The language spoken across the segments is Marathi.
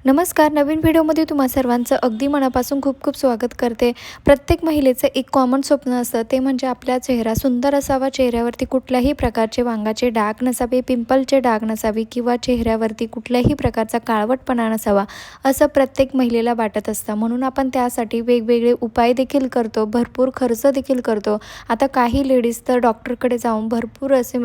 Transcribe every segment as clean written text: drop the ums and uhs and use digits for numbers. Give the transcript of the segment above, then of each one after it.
नमस्कार. नवीन व्हिडिओमध्ये तुम्हा सर्वांचं अगदी मनापासून खूप खूप स्वागत करते. प्रत्येक महिलेचं एक कॉमन स्वप्न असतं, ते म्हणजे आपला चेहरा सुंदर असावा, चेहऱ्यावरती कुठल्याही प्रकारचे वांगाचे डाग नसावे, पिंपलचे डाग नसावे किंवा चेहऱ्यावरती कुठल्याही प्रकारचा काळवटपणा नसावा, असं प्रत्येक महिलेला वाटत असतं. म्हणून आपण त्यासाठी वेगवेगळे उपाय देखील करतो, भरपूर खर्च देखील करतो. आता काही लेडीज तर डॉक्टरकडे जाऊन भरपूर असे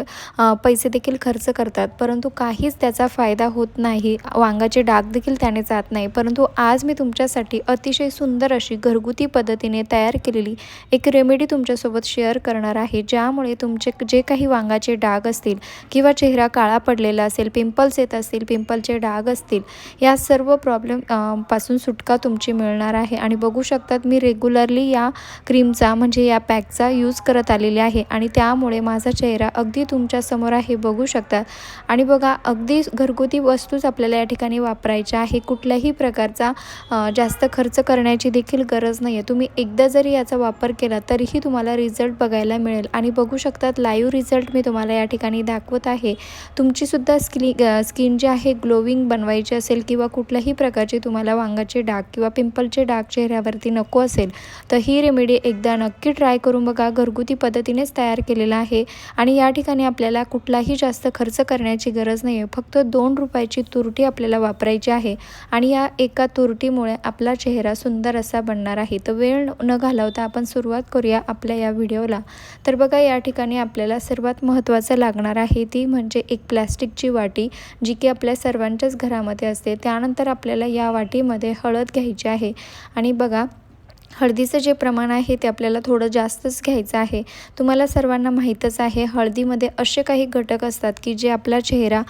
पैसे देखील खर्च करतात, परंतु काहीच त्याचा फायदा होत नाही. वांगाचे डाग देखील त्याने जात नाही. परंतु आज मी तुमच्यासाठी अतिशय सुंदर अशी घरगुती पद्धतीने तयार केलेली एक रेमेडी तुमच्यासोबत शेअर करणार आहे, ज्यामुळे तुमचे जे काही वांगाचे डाग असतील किंवा चेहरा काळा पडलेला असेल, पिंपल्स येत असतील, पिंपलचे डाग असतील, या सर्व प्रॉब्लेम पासून सुटका तुमची मिळणार आहे. आणि बघू शकतात, मी रेग्युलरली या क्रीमचा म्हणजे या पॅकचा यूज करत आलेले आहे आणि त्यामुळे माझा चेहरा अगदी तुमच्यासमोर आहे, बघू शकतात. आणि बघा, अगदी घरगुती वस्तूच आपल्याला या ठिकाणी वापरायच्या आहे. कुठल्याही प्रकारचा जास्त खर्च करण्याची देखील गरज नाही आहे. तुम्ही एकदा जरी याचा वापर केला तरीही तुम्हाला रिझल्ट बघायला मिळेल. आणि बघू शकतात, लाईव्ह रिझल्ट मी तुम्हाला या ठिकाणी दाखवत आहे. तुमचीसुद्धा स्किन जी आहे ग्लोविंग बनवायची असेल किंवा कुठल्याही प्रकारचे तुम्हाला वांगाचे डाग किंवा पिंपलचे डाग चेहऱ्यावरती नको असेल, तर ही रेमेडी एकदा नक्की ट्राय करून बघा. घरगुती पद्धतीनेच तयार केलेला आहे आणि या ठिकाणी आपल्याला कुठलाही जास्त खर्च करण्याची गरज नाही आहे. फक्त 2 रुपयाची तुरटी आपल्याला वापरायची आहे आणि या एका तुरटीमुळे आपला चेहरा सुंदर असा बनणार आहे. तर वेळ न घालवता आपण सुरुवात करूया आपल्या या व्हिडिओला. तर बघा, या ठिकाणी आपल्याला सर्वात महत्त्वाचं लागणार आहे ती म्हणजे एक प्लॅस्टिकची वाटी, जी की आपल्या सर्वांच्याच घरामध्ये असते. त्यानंतर आपल्याला या वाटीमध्ये हळद घ्यायची आहे आणि बघा, हळदीचं जे प्रमाण आहे ते आपल्याला थोडं जास्तच घ्यायचं आहे. तुम्हाला सर्वांना माहीतच आहे, हळदीमध्ये असे काही घटक असतात की जे आपला चेहरा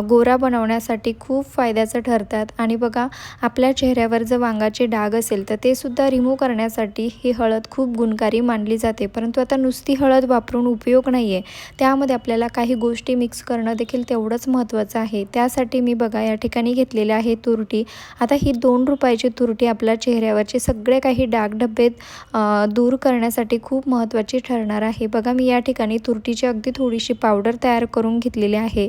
गोरा बनवण्यासाठी खूप फायद्याचं ठरतात. आणि बघा, आपल्या चेहऱ्यावर जर वांगाचे डाग असेल तर ते सुद्धा रिमूव्ह करण्यासाठी ही हळद खूप गुणकारी मानली जाते. परंतु आता नुसती हळद वापरून उपयोग नाही आहे, त्यामध्ये आपल्याला काही गोष्टी मिक्स करणं देखील तेवढंच महत्त्वाचं आहे. त्यासाठी मी बघा या ठिकाणी घेतलेले आहे तुरटी. आता ही 2 रुपयाची तुरटी आपल्या चेहऱ्यावरचे सगळे काही डागधब्बे दूर करण्यासाठी खूप महत्त्वाची ठरणार आहे. बघा, मी या ठिकाणी तुरटीची अगदी थोडीशी पावडर तयार करून घेतलेली आहे.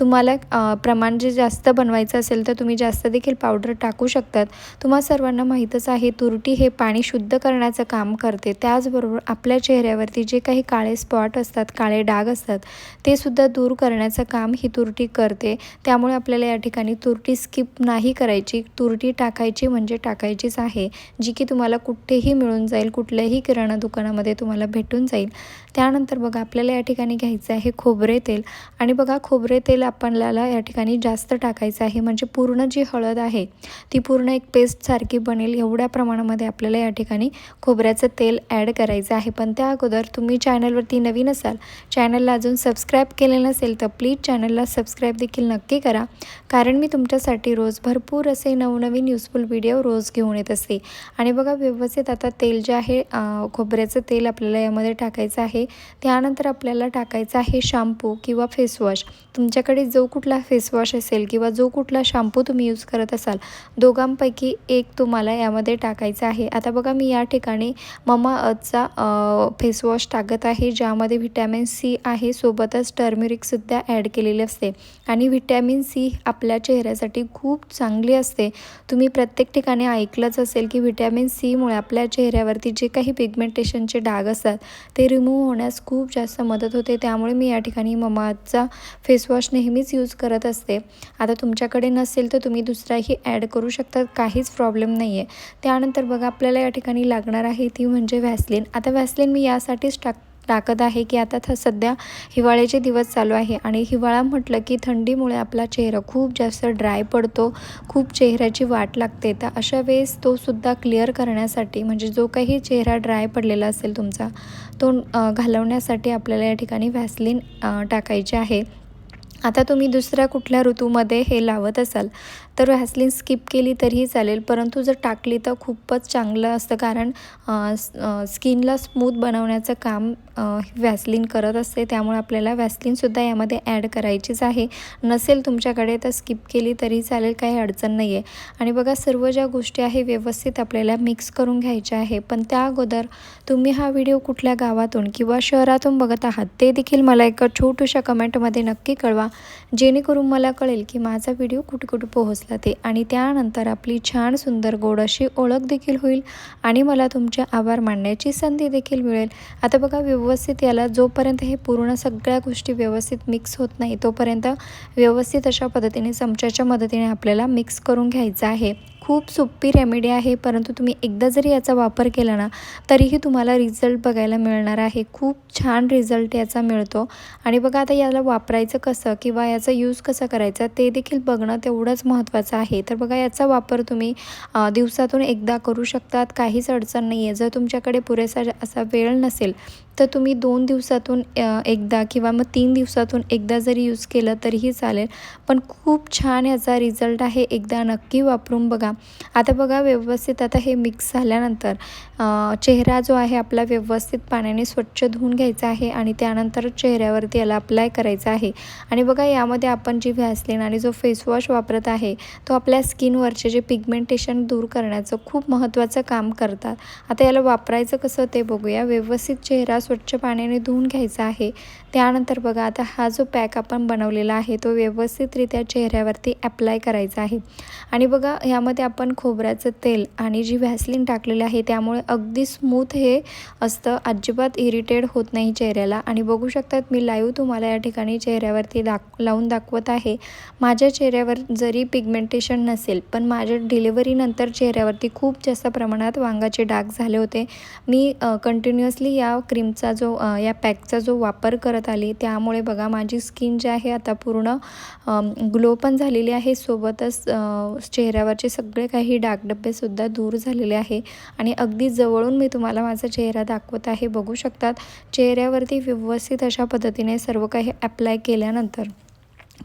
तुम्हाला प्रमाण जे जास्त बनवायचं असेल तर तुम्ही जास्त देखील पावडर टाकू शकतात. तुम्हा सर्वांना माहीतच आहे, तुरटी हे पाणी शुद्ध करण्याचं काम करते. त्याचबरोबर आपल्या चेहऱ्यावरती जे काही काळे स्पॉट असतात, काळे डाग असतात, ते सुद्धा दूर करण्याचं काम ही तुरटी करते. त्यामुळे आपल्याला या ठिकाणी तुरटी स्किप नाही करायची. तुरटी टाकायची म्हणजे टाकायचीच आहे, जी की तुम्हाला कुठेही मिळून जाईल, कुठल्याही किराणा दुकानामध्ये तुम्हाला भेटून जाईल. त्यानंतर बघा, आपल्याला या ठिकाणी घ्यायचं आहे खोबरे तेल. आणि बघा, खोबरे तेल आपल्याला या ठिकाणी जास्त टाकायचं आहे, म्हणजे पूर्ण जी हळद आहे ती पूर्ण एक पेस्टसारखी बनेल एवढ्या प्रमाणामध्ये आपल्याला या ठिकाणी खोबऱ्याचं तेल ॲड करायचं आहे. पण त्या अगोदर तुम्ही चॅनलवरती नवीन असाल, चॅनलला अजून सबस्क्राईब केलेलं नसेल तर प्लीज चॅनलला सबस्क्राईब देखील नक्की करा, कारण मी तुमच्यासाठी रोज भरपूर असे नवनवीन युजफुल व्हिडिओ रोज घेऊन येत असते. आणि बघा, व्यवस्थित आता तेल जे आहे, खोबऱ्याचं तेल आपल्याला यामध्ये टाकायचं आहे. त्यानंतर आपल्याला टाकायचं आहे शॅम्पू किंवा फेसवॉश. तुमच्याकडे जो कुठला फेसवॉश असेल किंवा जो कुठला शॅम्पू तुम्ही यूज करत असाल, दोघांपैकी एक तुम्हाला यामध्ये टाकायचं आहे. आता बघा, मी या ठिकाणी ममाअर्थचा फेसवॉश टाकत आहे, ज्यामध्ये व्हिटॅमिन सी आहे, सोबतच टर्मेरिकसुद्धा ॲड केलेली असते. आणि व्हिटॅमिन सी आपल्या चेहऱ्यासाठी खूप चांगली असते. तुम्ही प्रत्येक ठिकाणी ऐकलंच असेल की व्हिटॅमिन सीमुळे आपल्या चेहऱ्यावरती जे काही पिगमेंटेशनचे डाग असतात ते रिमूव्ह होण्यास खूप जास्त मदत होते. त्यामुळे मी या ठिकाणी ममाअर्थचा फेसवॉश नेहमीच यूज करत असते. आता तुमच्याकडे नसेल तर तुम्ही दुसराही ॲड करू शकता, काहीच प्रॉब्लेम नाही आहे. त्यानंतर बघा, आपल्याला या ठिकाणी लागणार आहे ती म्हणजे व्हॅसलीन. आता व्हॅसलीन मी यासाठीच टाकत आहे की आता सध्या हिवाळ्याचे दिवस चालू आहे आणि हिवाळा म्हटलं की थंडीमुळे आपला चेहरा खूप जास्त ड्राय पडतो, खूप चेहऱ्याची वाट लागते. तर अशा वेळेस तो सुद्धा क्लिअर करण्यासाठी, म्हणजे जो काही चेहरा ड्राय पडलेला असेल तुमचा, तो घालवण्यासाठी आपल्याला या ठिकाणी व्हॅसलीन टाकायचे आहे. आता तुम्ही दुसऱ्या कुठल्या ऋतूमध्ये हे लावत असाल तर व्हॅसलीन स्किप केली तरीही चालेल, परंतु जर टाकली तर खूपच चांगलं असतं, कारण स्किनला स्मूथ बनवण्याचं काम व्हॅसलीन करत असते. त्यामुळे आपल्याला व्हॅसलीनसुद्धा यामध्ये ॲड करायचीच आहे. नसेल तुमच्याकडे तर स्किप केली तरी चालेल, काही अडचण नाही आहे. आणि बघा, सर्व ज्या गोष्टी आहे व्यवस्थित आपल्याला मिक्स करून घ्यायच्या आहे. पण त्या अगोदर तुम्ही हा व्हिडिओ कुठल्या गावातून किंवा शहरातून बघत आहात ते देखील मला एका छोट्याशा कमेंटमध्ये नक्की कळवा, जेणेकरून मला कळेल की माझा व्हिडिओ कुठे कुठे पोहोचला जाते आणि त्यानंतर आपली छान सुंदर गोड अशी ओळख देखील होईल आणि मला तुमचे आभार मानण्याची संधी देखील मिळेल. आता बघा व्यवस्थित याला जोपर्यंत हे पूर्ण सगळ्या गोष्टी व्यवस्थित मिक्स होत नाही तोपर्यंत व्यवस्थित अशा पद्धतीने चमच्याच्या मदतीने आपल्याला मिक्स करून घ्यायचं आहे. खूप सोपी रेमेडी आहे, परंतु तुम्ही एकदा जरी याचा वापर केला ना तरीही तुम्हाला रिझल्ट बघायला मिळणार आहे. खूप छान रिझल्ट याचा मिळतो. आणि बघा आता याला वापरायचं कसं किंवा याचा यूज कसा करायचा ते देखील बघणं तेवढंच महत्त्वाचं आहे. तर बघा याचा वापर तुम्ही दिवसातून एकदा करू शकतात, काहीच अडचण नाही आहे. जर तुमच्याकडे पुरेसा असा वेळ नसेल तर तुम्ही 2 दिवसातून एकदा किंवा मग 3 दिवसातून एकदा जरी यूज केलं तरीही चालेल. पण खूप छान याचा रिझल्ट आहे, एकदा नक्की वापरून बघा. आता बघा व्यवस्थित आता हे मिक्स झाल्यानंतर चेहरा जो आहे आपला व्यवस्थित पाण्याने स्वच्छ धुवून घ्यायचा आहे आणि त्यानंतर चेहऱ्यावरती याला अप्लाय करायचा आहे. आणि बघा यामध्ये आपण जी व्हॅसलीन आणि जो फेसवॉश वापरत आहे तो आपल्या स्किनवरचे जे पिगमेंटेशन दूर करण्याचं खूप महत्त्वाचं काम करतात. आता याला वापरायचं कसं ते बघूया. व्यवस्थित चेहरा स्वच्छ पाण्याने धुवून घ्यायचा आहे. त्यानंतर बघा आता हा जो पॅक आपण बनवलेला आहे तो व्यवस्थितरित्या चेहऱ्यावरती अप्लाय करायचा आहे. आणि बघा यामध्ये आपण खोबऱ्याचं तेल आणि जी व्हॅसलीन टाकलेली आहे त्यामुळे अगदी स्मूथ हे असतं, अजिबात इरिटेट होत नाही चेहऱ्याला. आणि बघू शकतात मी लाईव्ह तुम्हाला या ठिकाणी चेहऱ्यावरती लावून दाखवत आहे. माझ्या चेहऱ्यावर जरी पिगमेंटेशन नसेल पण माझ्या डिलिव्हरीनंतर चेहऱ्यावरती खूप जास्त प्रमाणात वांगाचे डाग झाले होते. मी कंटिन्युअसली या क्रीमचा जो या पॅकचा जो वापर करत आली त्यामुळे बघा माझी स्किन जी आहे आता पूर्ण ग्लो पण झालेली आहे, सोबतच चेहऱ्यावरचे सगळे काही डागडब्बेसुद्धा दूर झालेले आहे. आणि अगदी जवळून मी तुम्हाला माझा चेहरा दाखवत आहे. बघू शकतात चेहऱ्यावरती व्यवस्थित अशा पद्धतीने सर्व काही अप्लाय केल्यानंतर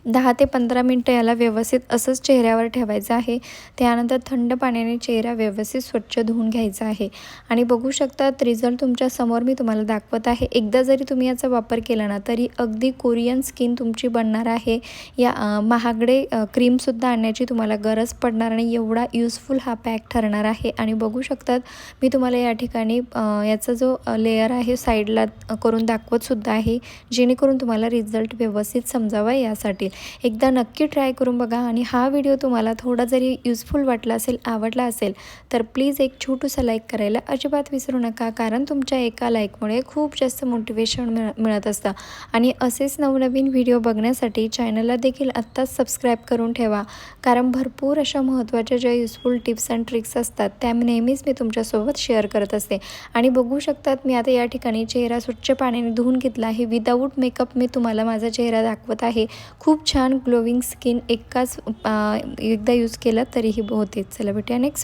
10 ते 15 मिनटं याला व्यवस्थित असंच चेहऱ्यावर ठेवायचं आहे. त्यानंतर थंड पाण्याने चेहरा व्यवस्थित स्वच्छ धुवून घ्यायचा आहे. आणि बघू शकतात रिझल्ट तुमच्या समोर मी तुम्हाला दाखवत आहे. एकदा जरी तुम्ही याचा वापर केला ना तरी अगदी कोरियन स्किन तुमची बनणार आहे. या महागडे क्रीमसुद्धा आणण्याची तुम्हाला गरज पडणार नाही, एवढा यूजफुल हा पॅक ठरणार आहे. आणि बघू शकतात मी तुम्हाला या ठिकाणी याचा जो लेअर आहे साईडला करून दाखवतसुद्धा आहे, जेणेकरून तुम्हाला रिझल्ट व्यवस्थित समजावा यासाठी. एकदा नक्की ट्राय करून बघा. आणि हा व्हिडिओ तुम्हाला थोडा जरी यूजफुल वाटला असेल, आवडला असेल तर प्लीज एक छोटूसा लाईक करायला अजिबात विसरू नका, कारण तुमच्या एका लाईकमुळे खूप जास्त मोटिवेशन मिळत असतं. आणि असेच नवनवीन व्हिडिओ बघण्यासाठी चॅनलला देखील आत्ताच सबस्क्राईब करून ठेवा, कारण भरपूर अशा महत्त्वाच्या ज्या युजफुल टिप्स अँड ट्रिक्स असतात त्या नेहमीच मी तुमच्यासोबत शेअर करत असते. आणि बघू शकतात मी आता या ठिकाणी चेहरा स्वच्छ पाण्याने धुवून घेतला आहे. विदाऊट मेकअप मी तुम्हाला माझा चेहरा दाखवत आहे. खूप छान ग्लोविंग स्किन एकदा यूज केलं तरीही होते. चला भेटूया नेक्स्ट